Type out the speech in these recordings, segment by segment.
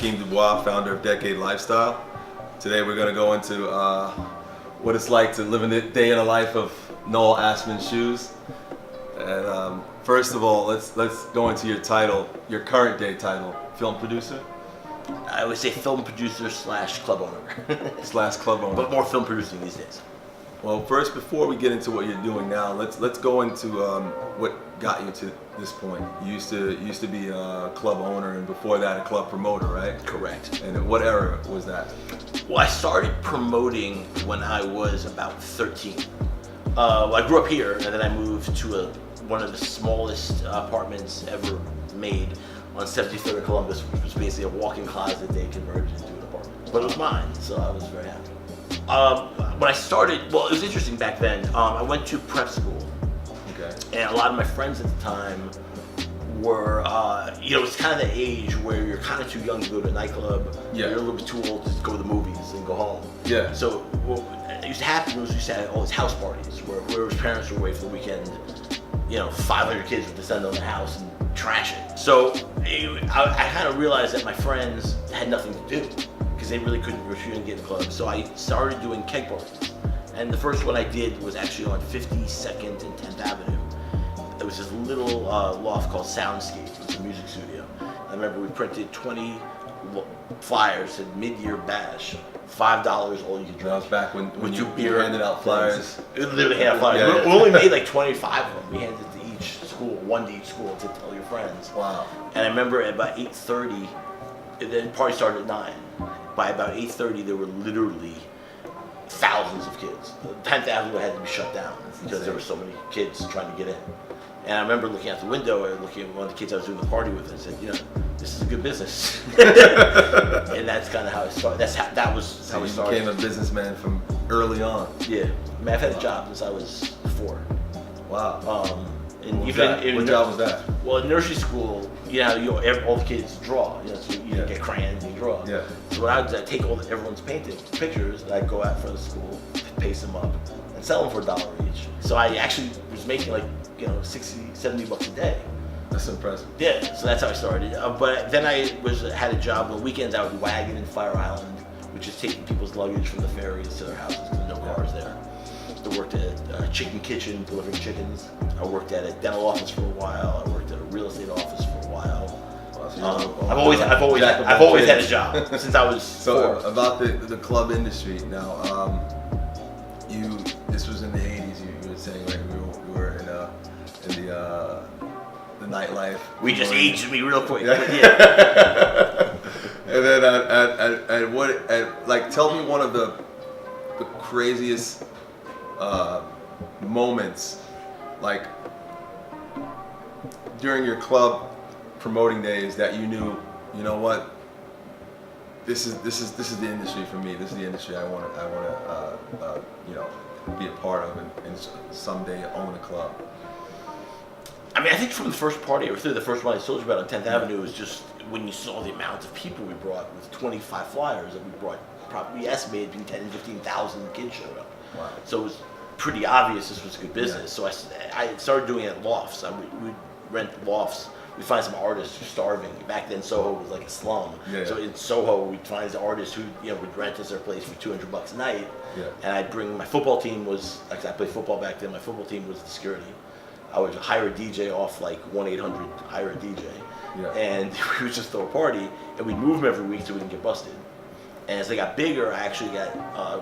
Hakeem Dubois, founder of Decade Lifestyle. Today we're going to go into what it's like to live in the day in the life of Noel Ashman's shoes. And first of all, let's go into your title, your current day title, film producer? I would say film producer slash club owner. Slash club owner. But more film producing these days. Well, first, before we get into what you're doing now, let's go into what got you to this point. You used to be a club owner, and before that, a club promoter, right? Correct. And what era was that? Well, I started promoting when I was about 13. I grew up here, and then I moved to one of the smallest apartments ever made on 73rd and Columbus, which was basically a walk-in closet they converted into an apartment. But it was mine, so I was very happy. When I started, well, it was interesting back then. I went to prep school, Okay. and a lot of my friends at the time were, it's kind of the age where you're kind of too young to go to a nightclub. Yeah. You're a little bit too old to go to the movies and go home. Yeah. So what used to happen was we used to have all these house parties where his parents were away for the weekend. 500 kids would descend on the house and trash it. So I kind of realized that my friends had nothing to do because they really couldn't refuse and get in clubs. So I started doing keg parties. And the first one I did was actually on 52nd and 10th Avenue. It was this little loft called Soundscape. It was a music studio. I remember we printed 20 flyers at mid-year bash. $5 all you could drink. That was back when with you beer handed out flyers. It literally handed out flyers. Yeah. We only made like 25 of them. We handed it to each school, one to each school, to tell your friends. Wow. And I remember at about 8:30, the party started at 9. By about 8:30, there were literally thousands of kids. 10th Avenue had to be shut down because there were so many kids trying to get in. And I remember looking out the window and looking at one of the kids I was doing the party with and said, this is a good business. And that's kind of how I started. That was how we started. You became a businessman from early on. Yeah. I mean, I've had a job since I was 4. Wow. And What even job was that? Well, in nursery school, all the kids draw. So you get crayons and you draw. Yeah. So what I would do, I'd take everyone's pictures, and I'd go out for the school, paste them up, and sell them for $1 each. So I actually was making like 60, 70 bucks a day. That's impressive. Yeah. So that's how I started. But then I had a job on the weekends. I would wagon in Fire Island, which is taking people's luggage from the ferries to their houses because no cars there. I worked at a chicken kitchen delivering chickens. I worked at a dental office for a while. I worked at a real estate office for a while. I've always had a job since I was 4. About the club industry now. This was in the 80s. You were saying like we were in the nightlife. We just aged me real quick. Yeah. But yeah. And then tell me one of the craziest moments, like during your club promoting days that you knew, what, this is the industry for me. This is the industry I want to be a part of and someday own a club. I mean, I think from the first party, or through the first one I told you about on 10th Avenue, was just when you saw the amount of people we brought with 25 flyers that we brought. Probably estimated between 10 and 15,000 kids showed up. Wow. So it was pretty obvious this was good business. Yeah. So I started doing it at lofts. We'd rent lofts. We'd find some artists who were starving. Back then, Soho was like a slum. Yeah. So in Soho, we'd find the artists who would rent us their place for $200 a night. Yeah. And I'd bring my football team I played football back then. My football team was the security. I would hire a DJ off like 1-800 hire a DJ. Yeah. And we would just throw a party, and we'd move them every week so we didn't get busted. And as they got bigger, I actually got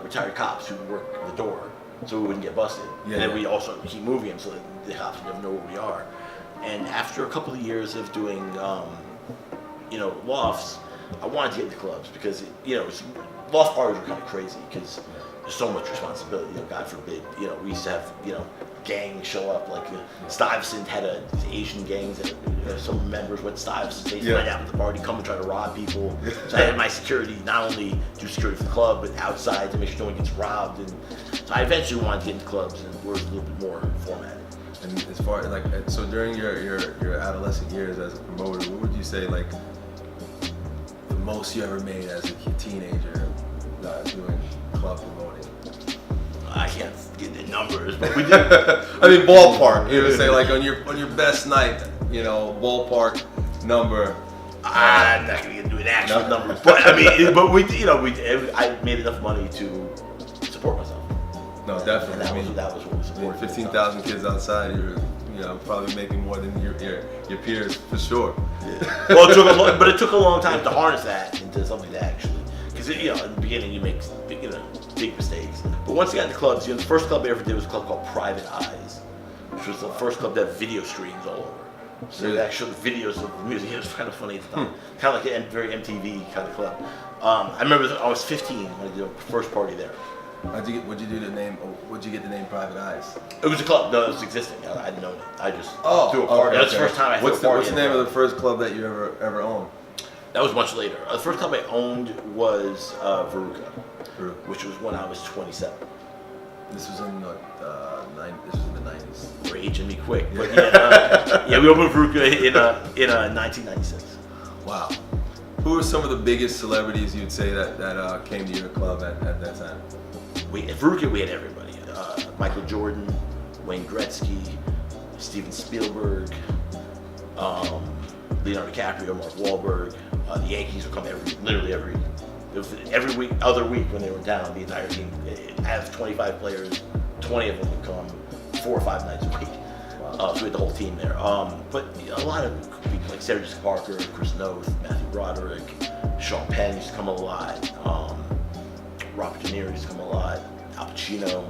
retired cops who would work the door so we wouldn't get busted. Yeah, and then we'd also keep moving them so that the cops would never know where we are. And after a couple of years of doing, lofts, I wanted to get into clubs because, loft parties were kind of crazy because there's so much responsibility. God forbid, we used to have, gangs show up. Like Stuyvesant had these Asian gangs that some members went to Stuyvesant. They went out with the party, come and try to rob people. So I had my security, not only do security for the club, but outside to make sure no one gets robbed. And so I eventually wanted to get into clubs and we're a little bit more formatted. And as far so during your adolescent years as a promoter, what would you say like the most you ever made as a teenager doing club promoting? I can't get the numbers, but we did. I mean, ballpark. You would say like on your best night, ballpark number. I'm not gonna get into an actual number, but I mean, but I made enough money to support myself. No, definitely. And that was what was important. 15,000 kids outside, you're probably making more than your peers for sure. Yeah. Well, it took a long time to harness that into something that actually, because in the beginning you make big mistakes. But once you got into clubs, the first club I ever did was a club called Private Eyes, which was the first club that had video screens all over. So they actually videos of the music. It was kind of funny at the time, kind of like a very MTV kind of club. I remember I was 15 when I did the first party there. What'd you get the name Private Eyes? It was a club. No, it was existing. I didn't know it. I just threw a party. Okay. That was the first time I threw a party. What's the name of the first club that you ever owned? That was much later. The first club I owned was Veruca, which was when I was 27. This was in the 90s. You're aging me quick, but we opened Veruca in 1996. Wow. Who are some of the biggest celebrities you'd say that came to your club at that time? At Veruca, we had everybody. Michael Jordan, Wayne Gretzky, Steven Spielberg, Leonardo DiCaprio, Mark Wahlberg. The Yankees would come every other week when they were down. The entire team, out of 25 players, 20 of them would come 4 or 5 nights a week. So we had the whole team there. But a lot of people like Sarah Jessica Parker, Chris Noth, Matthew Broderick, Sean Penn used to come a lot. Robert De Niro used to come a lot. Al Pacino,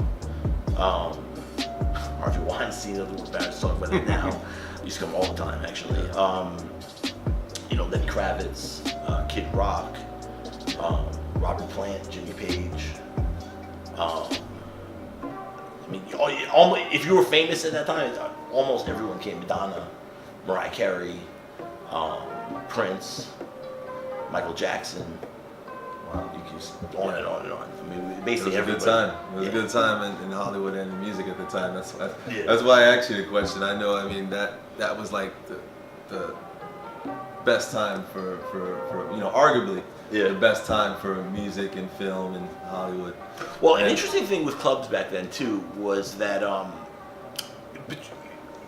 Harvey Weinstein. We're embarrassed to talk about it now. Used to come all the time, actually. Lenny Kravitz, Kid Rock, Robert Plant, Jimmy Page. If you were famous at that time, almost everyone came. Madonna, Mariah Carey, Prince, Michael Jackson. Wow, you can just on and on and on. I mean, basically it was a good everybody. time. It was a good time in Hollywood and in music at the time. That's why I asked you the question. I know. I mean that was like the best time for arguably the best time for music and film in Hollywood. Well, an interesting thing with clubs back then too was that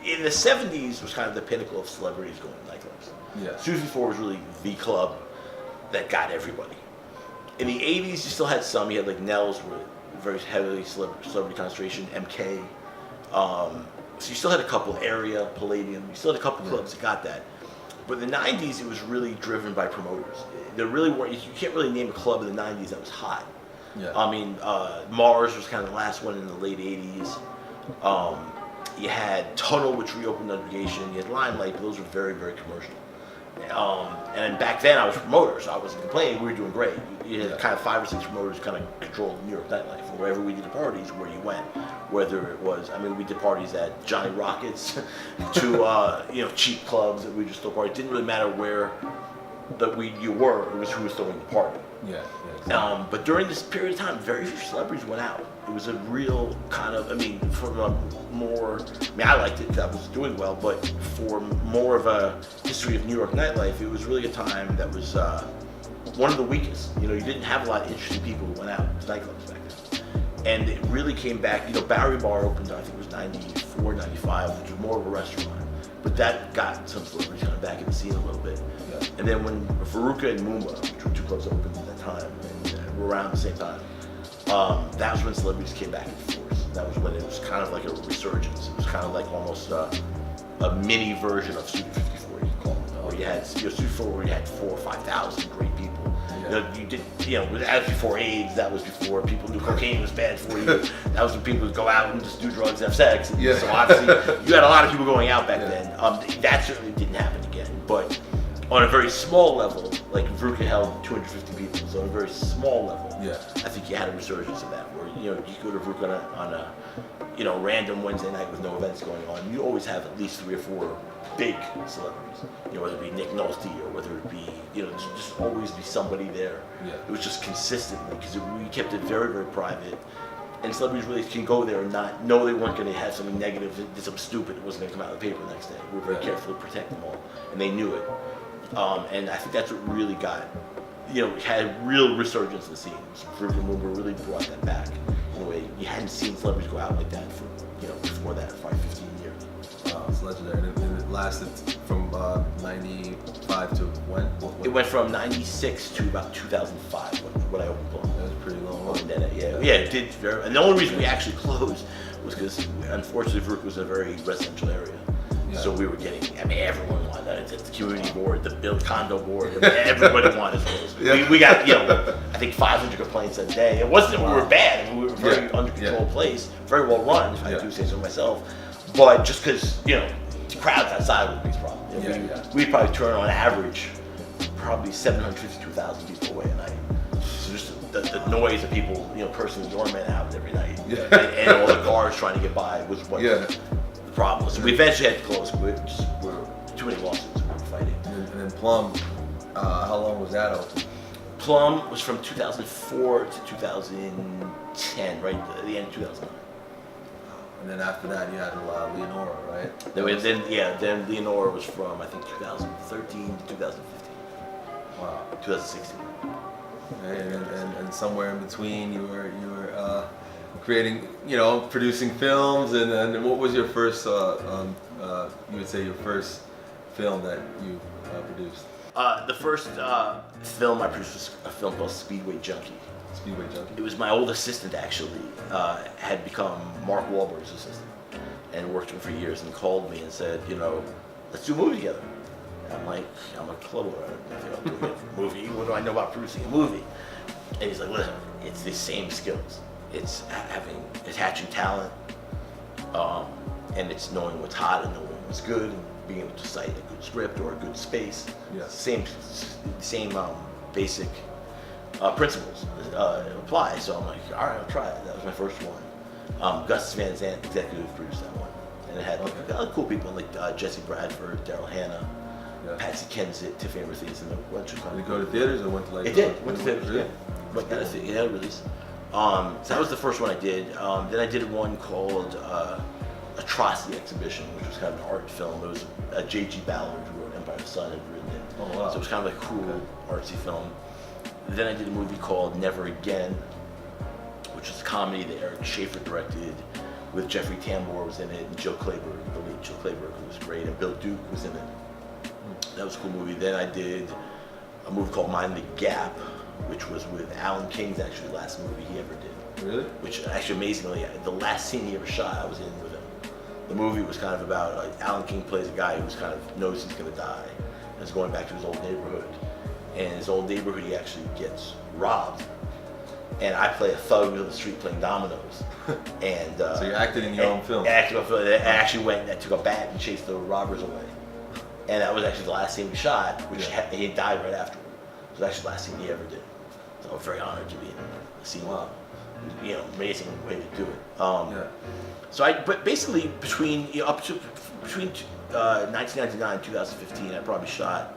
in the 70s was kind of the pinnacle of celebrities going to nightclubs. Yeah. Studio 54 was really the club that got everybody. In the 80s, you still had some. You had like Nell's, were very heavily celebrity concentration. MK. So you still had a couple. Area, Palladium. You still had a couple clubs that got that. But in the 90s, it was really driven by promoters. There really weren't. You can't really name a club in the 90s that was hot. Yeah. I mean, Mars was kind of the last one in the late 80s. You had Tunnel, which reopened under Gation. You had Limelight, but those were very, very commercial. And back then I was a promoter, so I wasn't complaining. We were doing great. You had kind of 5 or 6 promoters kind of controlled New York nightlife. And wherever we did the parties, where you went, whether it was, we did parties at Johnny Rockets to cheap clubs that we just throw parties. It didn't really matter where you were. It was who was throwing the party. Yeah. Exactly. But during this period of time, very few celebrities went out. It was a real kind of, from a more, I liked it because I was doing well, but for more of a history of New York nightlife, it was really a time that was one of the weakest. You didn't have a lot of interesting people who went out to nightclubs back then. And it really came back, Barry Bar opened, I think it was 94, 95, which was more of a restaurant. But that got some celebrities kind of back in the scene a little bit. Yeah. And then when Veruca and Moomba, which were 2 clubs that opened at that time, and were around the same time, that was when celebrities came back in force. That was when it was kind of like a resurgence. It was kind of like almost a mini version of Studio 54, you could call it. Where you had Studio 54, where you had 4,000 or 5,000 great people. Yeah. That was before AIDS. That was before people knew cocaine was bad for you. That was when people would go out and just do drugs and have sex. And so obviously, you had a lot of people going out back then. That certainly didn't happen again. But on a very small level, like Veruca held 250 people, so on a very small level, I think you had a resurgence of that, where you go to Veruca on a random Wednesday night with no events going on, you always have at least 3 or 4 big celebrities, whether it be Nick Nolte or whether it be, just always be somebody there. Yeah. It was just consistently, because we kept it very, very private, and celebrities really can go there and not know they weren't going to have something negative, did something stupid that wasn't going to come out of the paper the next day. We were very careful to protect them all, and they knew it. And I think that's what really had a real resurgence in the scene. Veruca and Moomba really brought that back in a way you hadn't seen celebrities go out like that for, before that, 5, 15 years. Wow, it's legendary. And it lasted from 95 to when? It went from 96 to about 2005 when I opened Plum. That was a pretty long run. And then, it did very, and the only reason we actually closed was because, unfortunately, Veruca was a very residential area. Yeah. So we were getting, everyone wanted it. The community board, the condo board, everybody wanted us closed. Yeah. We got, I think 500 complaints a day. It wasn't that we were bad. I mean, we were a very under controlled place, very well run, if I do say so myself. But just because, the crowds outside would be a problem. We'd probably turn on average probably 750 to 1,000 people away a night. So just the noise of people, cursing the doorman out every night, and all the cars trying to get by was one of the problems. So we eventually had to close. We're too many lawsuits we were fighting. And then Plum, how long was that open? Plum was from 2004 to 2010, right at the end of 2009. And then after that, you had Leonora, right? Then Leonora was from, I think, 2013 to 2015. Wow. 2016. And somewhere in between, you were creating, producing films. And what was your first, you would say your first film that you produced? The first film I produced was a film called Speedway Junkie. Speedway Junkie. It was my old assistant, actually, had become Mark Wahlberg's assistant and worked with him for years, and called me and said, let's do a movie together. And I'm like, I'm a club owner. I'm doing a movie. What do I know about producing a movie? And he's like, listen, it's the same skills. It's attaching talent, and it's knowing what's hot and knowing what's good, and being able to cite a good script or a good space. Yeah. Same basic principles apply. So I'm like, all right, I'll try it. That was my first one. Gus Van Zandt executive produced that one, and it had other cool people like Jesse Bradford, Daryl Hannah, Patsy Kensit, Tiffany Ortiz, and a bunch of. Did it go to theaters or went to It did. Went to theaters. Yeah. Went to it had a release. So that was the first one I did. Then I did one called Atrocity Exhibition, which was kind of an art film. It was J.G. Ballard, who wrote Empire of the Sun, had written it. Oh, wow. So it was kind of like a cool artsy film. Then I did a movie called Never Again, which was a comedy that Eric Schaefer directed, with Jeffrey Tambor was in it, and Joe Kleber, the lead Joe Kleber, who was great, and Bill Duke was in it. That was a cool movie. Then I did a movie called Mind the Gap, which was with Alan King's actually last movie he ever did. Really? Which actually amazingly, the last scene he ever shot, I was in with him. The movie was kind of about Alan King plays a guy who's kind of knows he's going to die, and is going back to his old neighborhood. And in his old neighborhood, he actually gets robbed. And I play a thug on the street playing dominoes. And so you acted in your own film. I actually went and took a bat and chased the robbers away. And that was actually the last scene we shot, which he died right afterward. So that's actually the last scene he ever did. So I was very honored to be in a scene. Wow. Amazing way to do it. So but basically between 1999 and 2015, I probably shot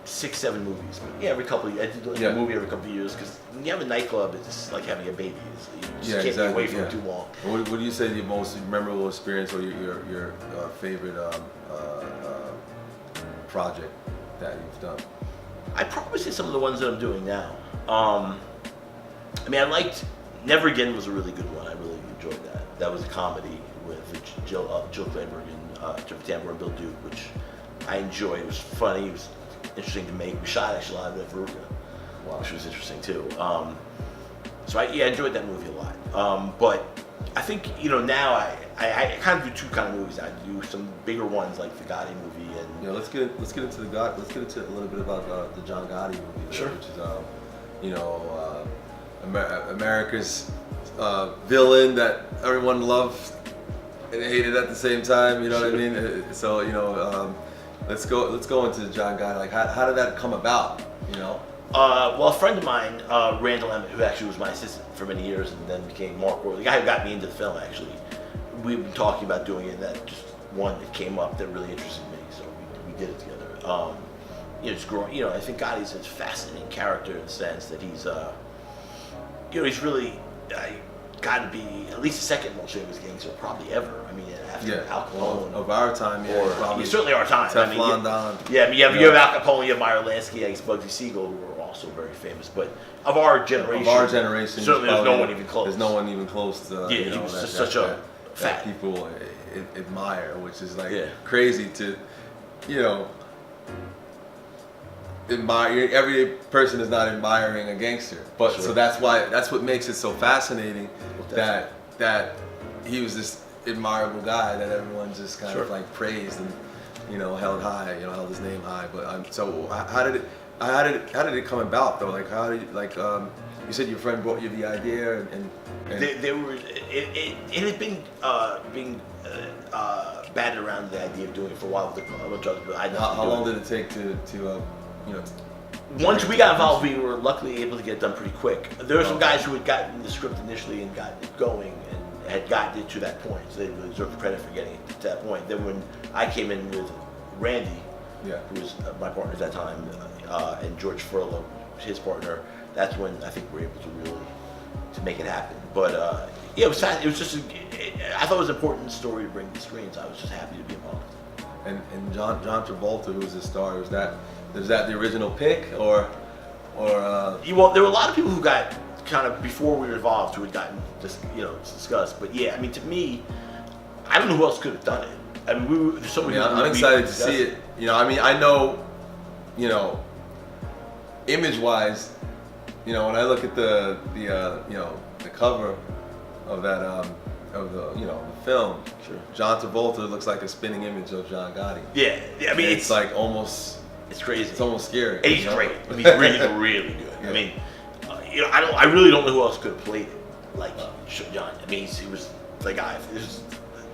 6-7 movies. But every couple of years, I did a movie every couple of years, because when you have a nightclub, it's like having a baby. You just can't be away from it too long. What do you say the most memorable experience or your favorite project that you've done? I'd probably say some of the ones that I'm doing now. I liked Never Again was a really good one. I really enjoyed that. That was a comedy with Jill Clayburgh and Jeffrey Tambor and Bill Duke, which I enjoyed. It was funny. It was interesting to make. We shot actually live at Veruca, which was interesting too. So I enjoyed that movie a lot. But I think now I kind of do two kind of movies. I do some bigger ones like the Gotti movie, and let's get into the Gotti. Let's get into a little bit about the John Gotti movie, sure. Which is America's villain that everyone loved and hated at the same time. You know what I mean? So let's go into John Gotti. Like how did that come about? Well, a friend of mine, Randall Emmett, who actually was my assistant for many years and then became Mark Wahlberg, the guy who got me into the film, actually, we've been talking about doing it, and that just one that came up that really interested me, so we did it together. It's growing. I think Gotti's a fascinating character in the sense that he's, he's really got to be at least the second most famous gangster probably ever. I mean, after Al Capone of our time, probably certainly our time. Teflon Don. You have Al Capone, you have Meyer Lansky, I guess Bugsy Siegel, who are also very famous. But of our generation, certainly there's no one even close. There's no one even close to. He was just such a Fat. people admire, which is like Yeah. crazy to, you know, admire. Every person is not admiring a gangster, but Sure. so that's what makes it so fascinating Well, that he was this admirable guy that everyone just kind Sure. of like praised and, you know, held high, you know, held his name high. But so how did it come about though? Like how did you, like you said your friend brought you the idea and There were it had been being batted around the idea of doing it for a while with the drugs, but I how long did it take to you know? Once we got involved, we were luckily able to get it done pretty quick. There were some guys who had gotten the script initially and got it going and had gotten it to that point, so they deserve the credit for getting it to that point. Then when I came in with Randy, Yeah. who was my partner at that time, and George Furlow, his partner, that's when I think we were able to really to make it happen. But yeah, it was fast. It was just I thought it was an important story to bring to the screen, so I was just happy to be involved. And John Travolta, who was the star, was that the original pick or Well, there were a lot of people who got kind of before we were involved who had gotten this, discussed. But yeah, I mean, to me, I don't know who else could have done it. I mean, there's so many. I'm excited to see it. You know, I mean, I know, you know, image-wise, you know, when I look at the cover of that of the the film, Sure. John Travolta looks like a spinning image of John Gotti. Yeah, I mean, It's like almost. it's crazy. It's almost scary. And he's you know? great. I mean, he's really, really good. Yeah. I mean, I really don't know who else could have played it like John. I mean, he was the guy. This is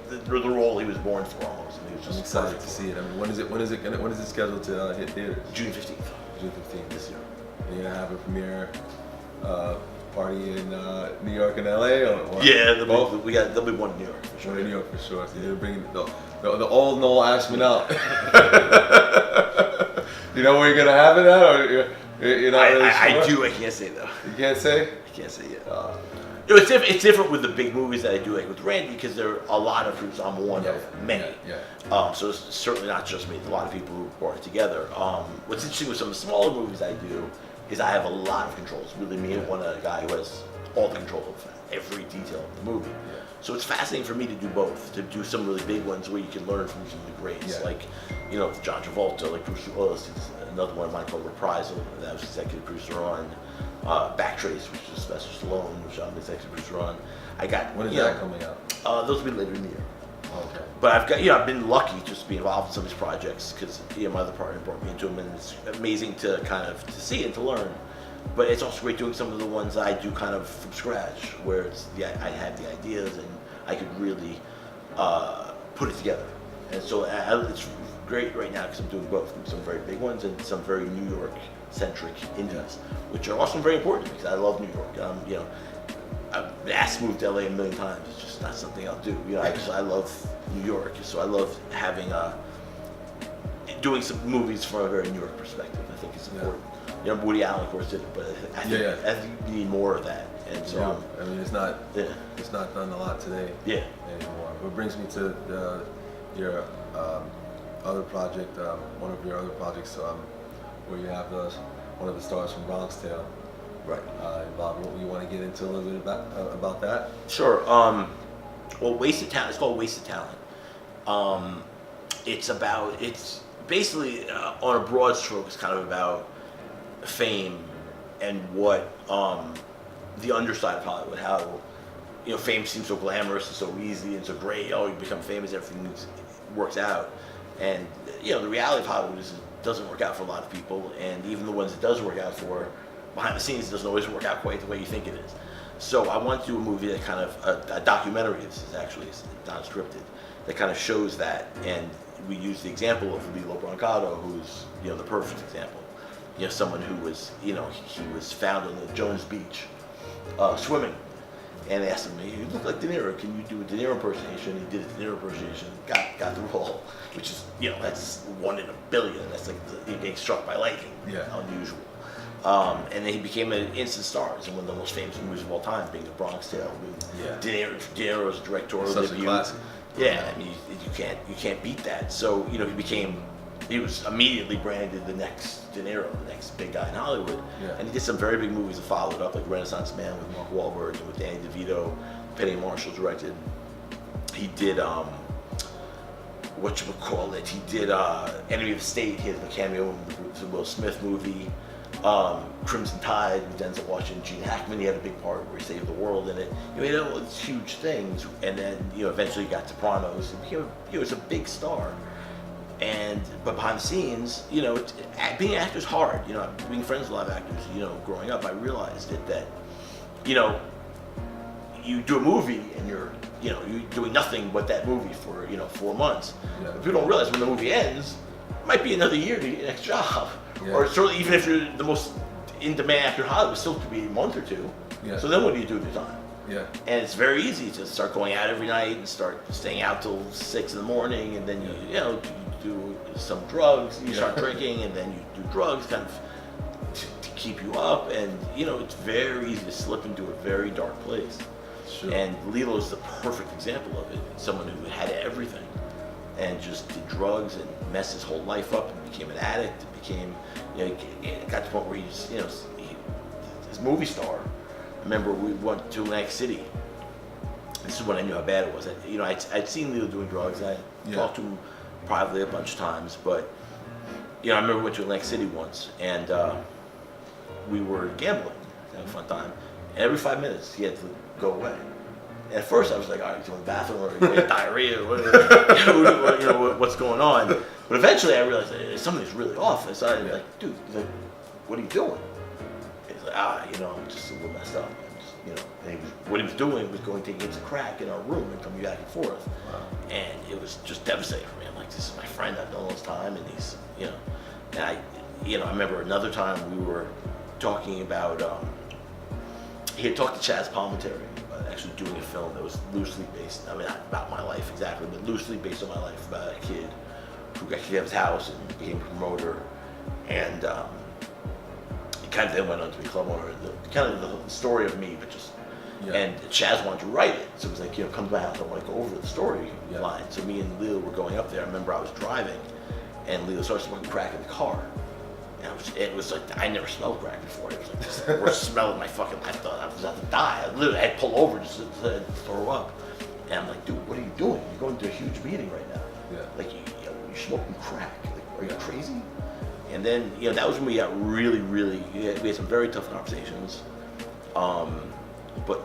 the role he was born for almost. I mean, he was I'm just excited perfect to for see it. I mean, when is it scheduled to hit theaters? June 15th June 15th. this year. And you're gonna have a premiere party in New York and LA, or Yeah, both? there'll be one in New York for One sure. in New York for sure. So you're bringing the old Noel Ashman out. You know where you're gonna have it at, or you're not really I sure? do. I can't say though. You can't say. I can't say yet. It's different with the big movies that I do, like with Randy, because there are a lot of producers. I'm one of many. Yeah. So it's certainly not just me. There's a lot of people who brought it together. What's interesting with some of the smaller movies I do is I have a lot of control. It's really me and one other guy who has all the control of every detail of the movie. Yeah. So it's fascinating for me to do both, to do some really big ones where you can learn from some of the greats, Yeah. like, John Travolta, like Bruce Willis is another one of mine called Reprisal, that I was executive producer on. Backtrace, which is Sylvester Stallone, which I'm executive producer on. I got When is that coming out? those will be later in the year. Okay. But I've been lucky just to be involved in some of these projects because my other partner brought me into them, and it's amazing to kind of to see and to learn. But it's also great doing some of the ones I do kind of from scratch, where I have the ideas and I could really put it together. And so it's great right now because I'm doing both, some very big ones and some very New York centric indies, which are also very important to me because I love New York. I've been asked to move to LA a million times. It's just not something I'll do. I love New York, so I love having doing some movies from a very New York perspective. I think it's important. Woody Allen, of course, did it, but I think you need more of that. And so, I mean, it's not done a lot today. Yeah. Anymore. What brings me to your other project, one of your other projects, where you have one of the stars from Bronx Tale. Right. Bob, you want to get into a little bit about that? Sure. Well, Wasted Talent. It's called Wasted Talent. It's basically on a broad stroke. It's kind of about fame and what the underside of Hollywood. How fame seems so glamorous and so easy and so great. Oh, you become famous, everything works out. And the reality of Hollywood is it doesn't work out for a lot of people. And even the ones it does work out for, behind the scenes, it doesn't always work out quite the way you think it is. So I want to do a movie that kind of, a documentary, this is actually not scripted, that kind of shows that. And we use the example of Lilo Brancato, who's, the perfect example. Someone who was, he was found on the Jones Beach, swimming. And they asked him, you look like De Niro, can you do a De Niro impersonation? He did a De Niro impersonation, got the role, which is, that's 1 in a billion. That's like getting struck by lightning. Yeah. Unusual. And then he became an instant star. It's one of the most famous movies of all time, being The Bronx Tale. De Niro's directorial Such debut. a classic. Yeah, I mean, you can't beat that. So he was immediately branded the next De Niro, the next big guy in Hollywood. Yeah. And he did some very big movies that followed up, like Renaissance Man with Mark Wahlberg and with Danny DeVito, Penny Marshall directed. He did whatchamacallit, he did Enemy of the State. He had the cameo in the Will Smith movie. Crimson Tide with Denzel Washington, Gene Hackman. He had a big part where he saved the world in it. You know, he had all these huge things, and then eventually he got Sopranos, and he was a big star. But behind the scenes, being an actor is hard. Being friends with a lot of actors, growing up, I realized that you do a movie and you're doing nothing but that movie for 4 months. Yeah. But people don't realize when the movie ends, it might be another year to get your next job. Yeah. Or certainly even if you're the most in-demand actor in Hollywood, still could be a month or two. Yeah. So then what do you do with your time? Yeah. And it's very easy to start going out every night and start staying out till 6 in the morning, and then you do some drugs. You start drinking, and then you do drugs, kind of to keep you up. And it's very easy to slip into a very dark place. Sure. And Lilo's the perfect example of it. Someone who had everything and just did drugs and messed his whole life up and became an addict. And became, it got to the point where he's, this movie star. I remember we went to Atlantic City. This is when I knew how bad it was. I'd seen Lilo doing drugs. I talked to him privately a bunch of times, but I remember we went to Atlantic City once, and we were gambling, having a fun time. And every 5 minutes, he had to go away. And at first, I was like, all right, he's going to the bathroom, or he had diarrhea, or what's going on? But eventually, I realized that something's really off. And so I was like, dude, what are you doing? He's like, I'm just a little messed up. And what he was doing was going to take a crack in our room and coming back and forth. Wow. And it was just devastating for me. I'm like, this is my friend I've known all this time, and he's, and I remember another time we were talking about, he had talked to Chaz Palminteri about actually doing a film that was loosely based, not about my life exactly, but loosely based on my life, about a kid who got kicked out of his house and became a promoter, and he kind of then went on to be a club owner. The story of me, but just, and Chaz wanted to write it, so it was like, come to my house, I want to go over the story line. So me and Leo were going up there. I remember I was driving, and Leo started smoking crack in the car. It was like, I never smelled crack before. It was like this worst smell of my fucking life. I thought I was about to die. I literally had to pull over just to throw up. And I'm like, dude, what are you doing? You're going to a huge meeting right now. Yeah. Like, you're smoking crack. Like, are you crazy? And then, that was when we got really, really, we had some very tough conversations. But,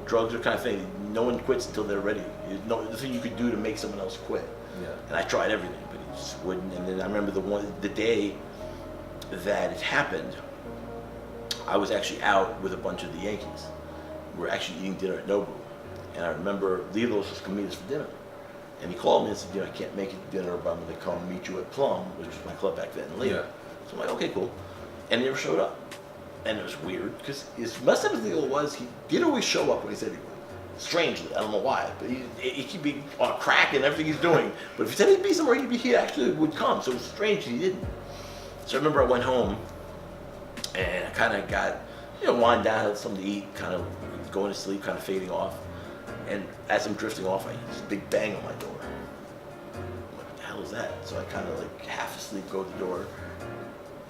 drugs are kind of thing. No one quits until they're ready. There's nothing you could do to make someone else quit. Yeah. And I tried everything, but he just wouldn't. And then I remember the day that it happened, I was actually out with a bunch of the Yankees. We were actually eating dinner at Nobu. And I remember Lilo was supposed to meet us for dinner. And he called me and said, I can't make it to dinner, but I'm going to come meet you at Plum, which was my club back then, later. Yeah. So I'm like, okay, cool. And he never showed up. And it was weird, because as messed up as Lilo was, he did always show up when he said he would. Strangely, I don't know why, but he could be on crack and everything he's doing. But if he said he'd be somewhere, he actually would come. So it was strange he didn't. So I remember I went home, and I kind of got, wind down, had something to eat, kind of going to sleep, kind of fading off. And as I'm drifting off, I hear this big bang on my door. I'm like, what the hell is that? So I kind of like half asleep, go to the door,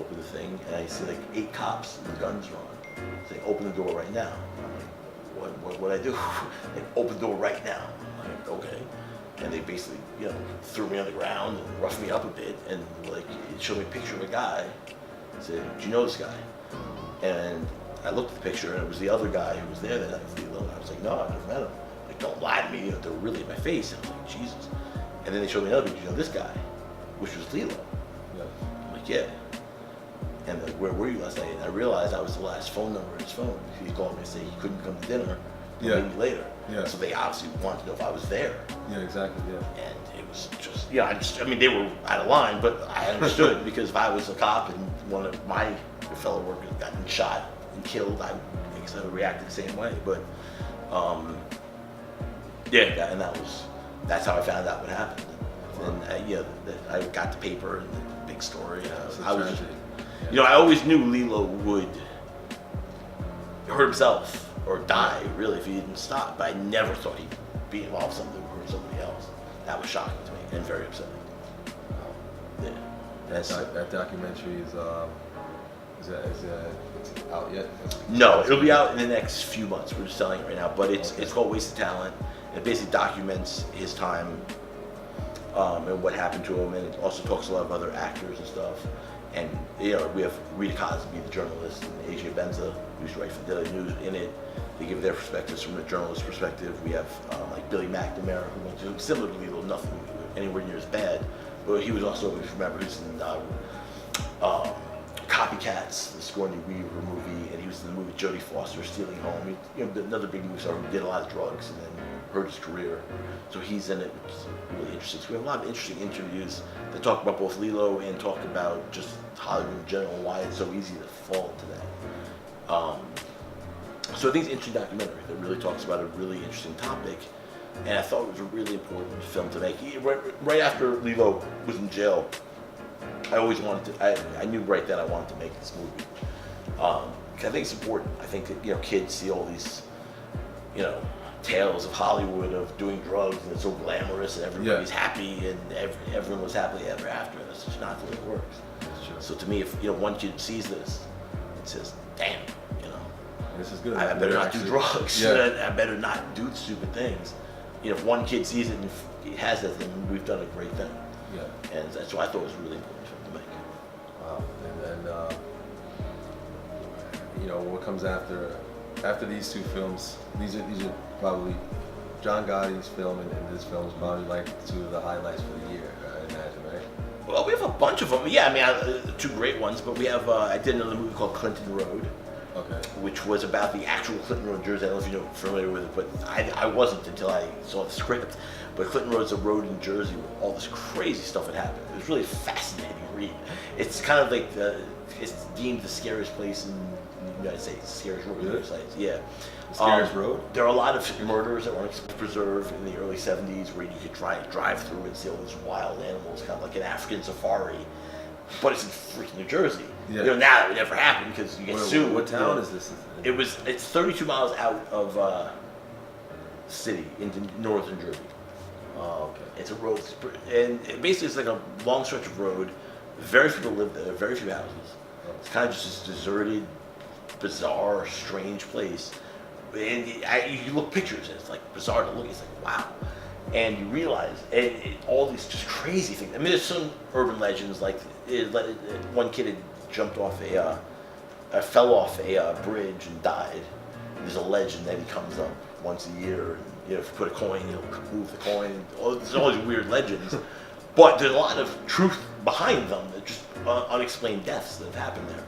open the thing, and I see like 8 cops with guns drawn, saying, open the door right now. I'm like, what I do? They open the door right now. I'm like, okay. And they basically, threw me on the ground and roughed me up a bit, and like it showed me a picture of a guy. Said, do you know this guy? And I looked at the picture, and it was the other guy who was there that night, Lilo. And I was like, no, I've never met him. Like, don't lie to me. They're really in my face. And I'm like, Jesus. And then they showed me another picture. This guy, which was Lilo. Yeah. I'm like, yeah. And like, where were you last night? And I realized I was the last phone number in his phone. He called me and said he couldn't come to dinner. Maybe later. Yeah. So they obviously wanted to know if I was there. Yeah, exactly. Yeah. And it was just, they were out of line, but I understood because if I was a cop and one of my fellow workers gotten shot and killed, I guess I would react the same way. But and that's how I found out what happened. And I got the paper and the big story. I was just, I always knew Lilo would hurt himself or die, really, if he didn't stop. But I never thought he'd be involved in something or hurt somebody else. That was shocking to me and very upsetting. Yeah. That documentary is it out yet? No, it'll be out in the next few months. We're just selling it right now, but it's called Wasted Talent, It basically documents his time and what happened to him, and it also talks a lot of other actors and stuff. And we have Rita Cosby, the journalist, and AJ Benza, who used to write for Daily News in it. They give their perspectives from a journalist perspective. We have like Billy McNamara, who went to similar to Lilo, nothing anywhere near as bad, but he was also, if you remember, he was in Copycats, the Sigourney Weaver movie, and he was in the movie Jodie Foster, Stealing Home. Another big movie star who did a lot of drugs and then hurt his career. So he's in it, which is really interesting. So we have a lot of interesting interviews that talk about both Lilo and talk about just Hollywood in general, why it's so easy to fall into that. So I think it's an interesting documentary that really talks about a really interesting topic, and I thought it was a really important film to make. Right after Lilo was in jail, I always wanted to. I knew right then I wanted to make this movie. 'Cause I think it's important. I think that kids see all these, tales of Hollywood of doing drugs and it's so glamorous and everybody's happy and everyone was happily ever after. That's just not the way it works. So to me, if one kid sees this, it says, "Damn, this is good. I better not do drugs. Yeah. I better not do stupid things." If one kid sees it and he has that, then we've done a great thing. Yeah. And that's why I thought it was really important for him to make. Wow. And then what comes after these two films? These are probably John Gotti's film and this film is probably like two of the highlights for the year, I imagine, right? Well, we have a bunch of them. Yeah, I mean, two great ones, but we have. I did another movie called Clinton Road. Okay. Which was about the actual Clinton Road, Jersey. I don't know if you're familiar with it, but I wasn't until I saw the script. But Clinton Road's a road in Jersey where all this crazy stuff had happened. It was really a fascinating read. It's kind of like it's deemed the scariest place in the United States, scariest road in the United States. Yeah. The scariest road? There are a lot of murders that were preserved in the early 70s where you could drive through and see all these wild animals, kind of like an African safari. But it's in freaking New Jersey. Yeah. Now it would never happen because you get sued. What town is this? It's 32 miles out of the city into northern Jersey. Oh, okay. It's a road, and basically it's like a long stretch of road. Very few people live there. Very few houses. It's kind of just this deserted, bizarre, strange place. And you look pictures, and it's like bizarre to look. It's like wow. And you realize all these just crazy things. I mean, there's some urban legends like one kid had jumped off fell off a bridge and died. There's a legend that he comes up once a year, and if you put a coin, he'll move the coin. There's all these weird legends, but there's a lot of truth behind them. That just unexplained deaths that have happened there.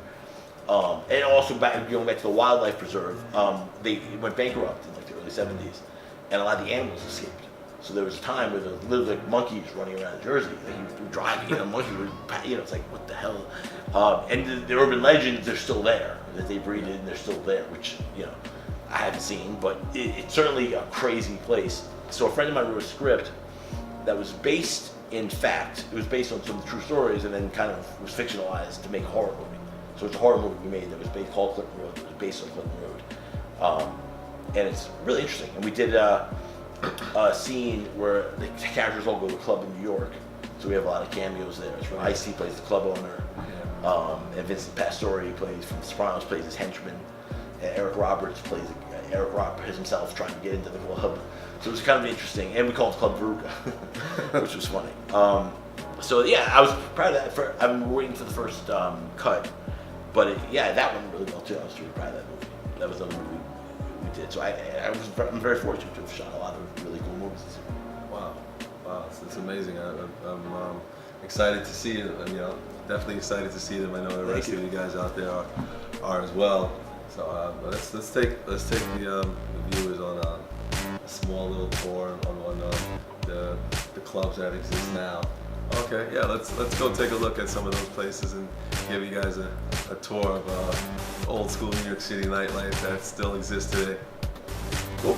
And also going back to the wildlife preserve, they went bankrupt in like the early 70s, and a lot of the animals escaped. So there was a time where there were little monkeys running around Jersey. Like you were driving and a monkey would, it's like, what the hell? And the urban legends, they're still there. That they breed in, they're still there, which, I haven't seen, but it's certainly a crazy place. So a friend of mine wrote a script that was based in fact. It was based on some true stories and then kind of was fictionalized to make a horror movie. So it's a horror movie we made that was called Clinton Road. It was based on Clinton Road. And it's really interesting. And we did a scene where the characters all go to a club in New York, so we have a lot of cameos there. It's where Ice-T plays the club owner, and Vincent Pastore plays from The Sopranos plays his henchman, and Eric Roberts himself trying to get into the club. So it was kind of interesting, and we called it Club Veruca, which was funny. So yeah, I was proud of that. I'm waiting for the first cut, but that one really well too. I was really proud of that movie. That was another movie we did. So I'm very fortunate to have shot a lot of really cool movies this year. Wow, it's amazing. I'm excited to see it. Definitely excited to see them. I know the rest of you guys out there are as well. So let's take the viewers on a small little tour on the clubs that exist now. Okay, yeah, let's go take a look at some of those places and give you guys a tour of old school New York City nightlife that still exists today. Cool.